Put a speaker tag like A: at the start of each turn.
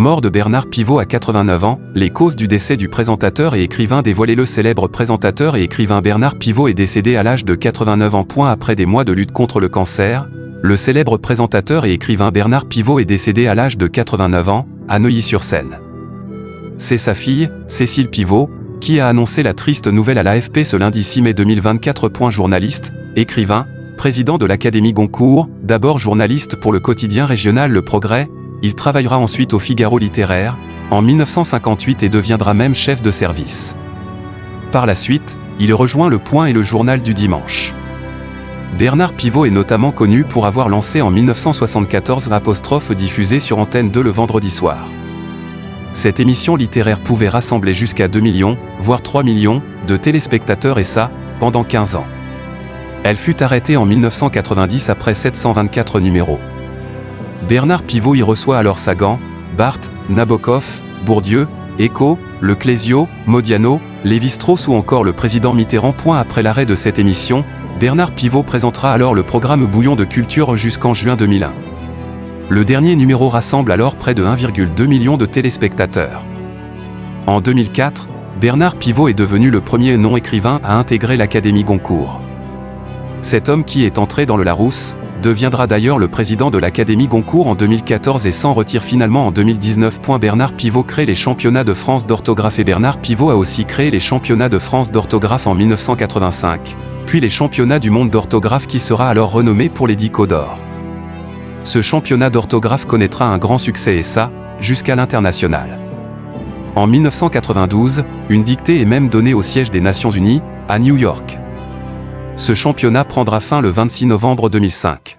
A: Mort de Bernard Pivot à 89 ans, les causes du décès du présentateur et écrivain dévoilées. Le célèbre présentateur et écrivain Bernard Pivot est décédé à l'âge de 89 ans. Après des mois de lutte contre le cancer, le célèbre présentateur et écrivain Bernard Pivot est décédé à l'âge de 89 ans, à Neuilly-sur-Seine. C'est sa fille, Cécile Pivot, qui a annoncé la triste nouvelle à l'AFP ce lundi 6 mai 2024. Journaliste, écrivain, président de l'Académie Goncourt, d'abord journaliste pour le quotidien régional Le Progrès, il travaillera ensuite au Figaro littéraire, en 1958 et deviendra même chef de service. Par la suite, il rejoint Le Point et le Journal du Dimanche. Bernard Pivot est notamment connu pour avoir lancé en 1974 l'apostrophe diffusée sur Antenne 2 le vendredi soir. Cette émission littéraire pouvait rassembler jusqu'à 2 millions, voire 3 millions, de téléspectateurs et ça, pendant 15 ans. Elle fut arrêtée en 1990 après 724 numéros. Bernard Pivot y reçoit alors Sagan, Barthes, Nabokov, Bourdieu, Eco, Le Clésio, Modiano, Lévi-Strauss ou encore le président Mitterrand. Après l'arrêt de cette émission, Bernard Pivot présentera alors le programme Bouillon de culture jusqu'en juin 2001. Le dernier numéro rassemble alors près de 1,2 million de téléspectateurs. En 2004, Bernard Pivot est devenu le premier non-écrivain à intégrer l'Académie Goncourt. Cet homme qui est entré dans le Larousse, deviendra d'ailleurs le président de l'Académie Goncourt en 2014 et s'en retire finalement en 2019. Bernard Pivot crée les championnats de France d'orthographe et Bernard Pivot a aussi créé les championnats de France d'orthographe en 1985, puis les championnats du monde d'orthographe qui sera alors renommé pour les 10 Codes d'or. Ce championnat d'orthographe connaîtra un grand succès et ça, jusqu'à l'international. En 1992, une dictée est même donnée au siège des Nations Unies, à New York. Ce championnat prendra fin le 26 novembre 2005.